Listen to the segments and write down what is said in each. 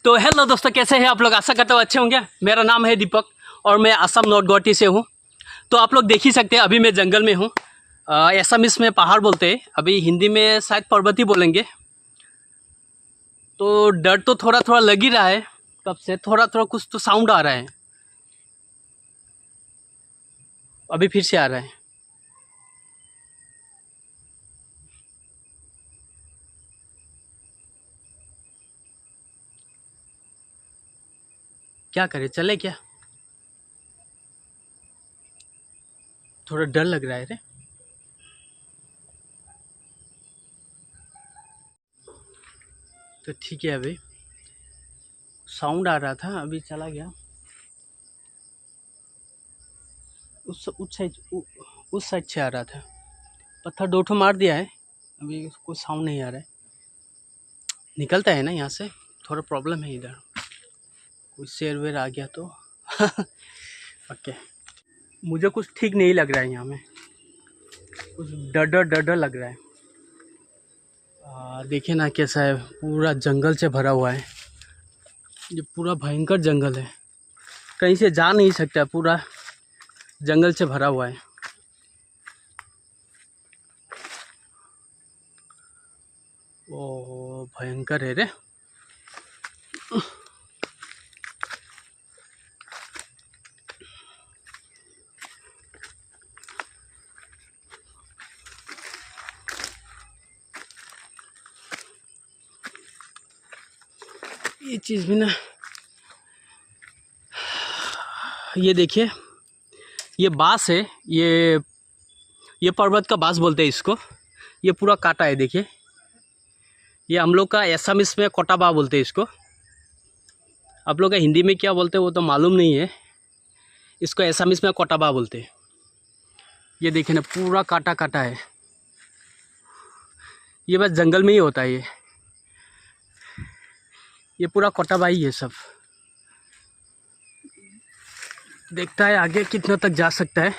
तो हेलो दोस्तों, कैसे हैं आप लोग। आशा करता हूँ अच्छे होंगे। मेरा नाम है दीपक और मैं असम नॉर्थ गुवाहाटी से हूँ। तो आप लोग देख ही सकते हैं अभी मैं जंगल में हूँ। असमिस में पहाड़ बोलते हैं, अभी हिंदी में शायद पर्वत ही बोलेंगे। तो डर तो थोड़ा थोड़ा लग ही रहा है, तब से थोड़ा थोड़ा कुछ तो साउंड आ रहा है। अभी फिर से आ रहा है। क्या करें, चले क्या। थोड़ा डर लग रहा है रे। तो ठीक है, अभी साउंड आ रहा था, अभी चला गया। उस साइड से आ रहा था। पत्थर दो ठो मार दिया है, अभी कुछ साउंड नहीं आ रहा है। निकलता है ना यहाँ से, थोड़ा प्रॉब्लम है इधर। कोई शेर वेर आ गया तो ओके। मुझे कुछ ठीक नहीं लग रहा है यहाँ में, कुछ डर डर लग रहा है। देखिए ना कैसा है, पूरा जंगल से भरा हुआ है। ये पूरा भयंकर जंगल है, कहीं से जा नहीं सकता, पूरा जंगल से भरा हुआ है। ओ भयंकर है रे। ये चीज़ भी ना, ये देखिए, ये बांस है, ये पर्वत का बांस बोलते हैं इसको। ये पूरा काटा है, देखिए। ये हम लोग का असमिस में कोटाबा बोलते हैं इसको। आप लोग का हिंदी में क्या बोलते हैं वो तो मालूम नहीं है। इसको असमिस में कोटाबा बोलते हैं। ये देखिए ना, पूरा काटा काटा है। ये बस जंगल में ही होता है। ये पूरा कोटाबा ही है सब। देखता है आगे कितना तक जा सकता है।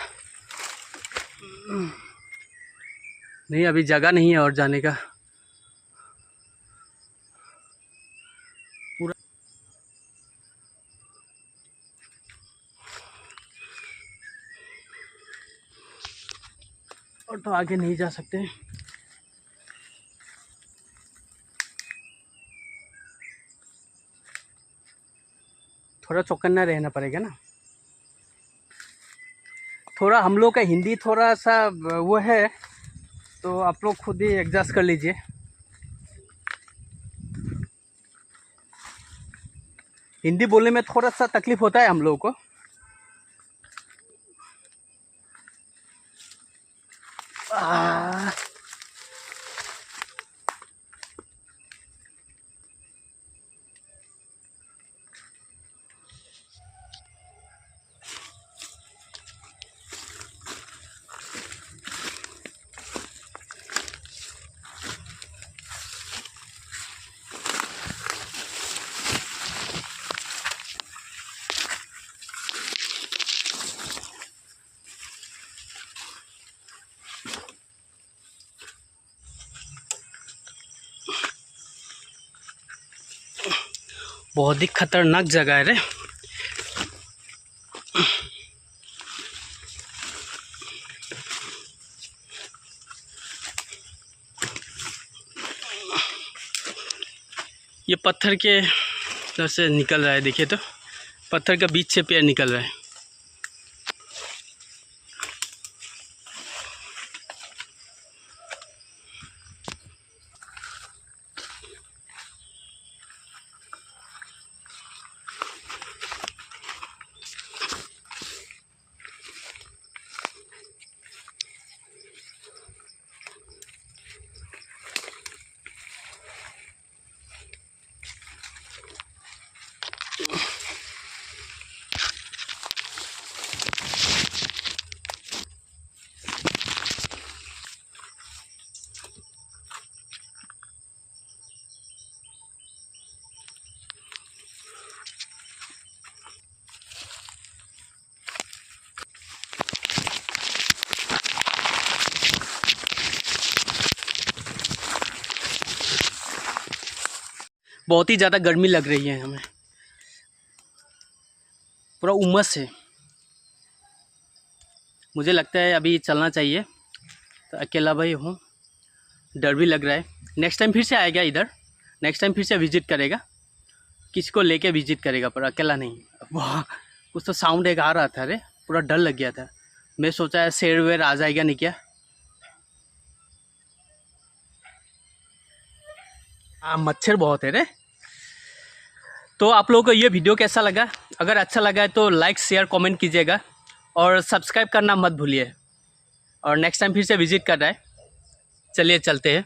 नहीं, अभी जगह नहीं है और जाने का। पूरा और तो आगे नहीं जा सकते। थोड़ा चौकन्ना रहना पड़ेगा ना। थोड़ा हम लोग का हिंदी थोड़ा सा वो है, तो आप लोग खुद ही एडजस्ट कर लीजिए। हिंदी बोलने में थोड़ा सा तकलीफ होता है हम लोगों को। बहुत ही खतरनाक जगह है रे। ये पत्थर के तरह से निकल रहा है, देखिए तो पत्थर का बीच से पेड़ निकल रहा है। बहुत ही ज़्यादा गर्मी लग रही है हमें, पूरा उमस है। मुझे लगता है अभी चलना चाहिए, तो अकेला भाई हूँ, डर भी लग रहा है। नेक्स्ट टाइम फिर से आएगा इधर, नेक्स्ट टाइम फिर से विज़िट करेगा, किसी को लेके विज़िट करेगा, पर अकेला नहीं। वाह, कुछ तो साउंड एक आ रहा था, अरे पूरा डर लग गया था। मैं सोचा है शेर वेर आ जाएगा नहीं क्या। मच्छर बहुत है रे। तो आप लोगों को ये वीडियो कैसा लगा? अगर अच्छा लगा है तो लाइक शेयर कमेंट कीजिएगा और सब्सक्राइब करना मत भूलिए। और नेक्स्ट टाइम फिर से विज़िट कर रहा है, चलिए चलते हैं।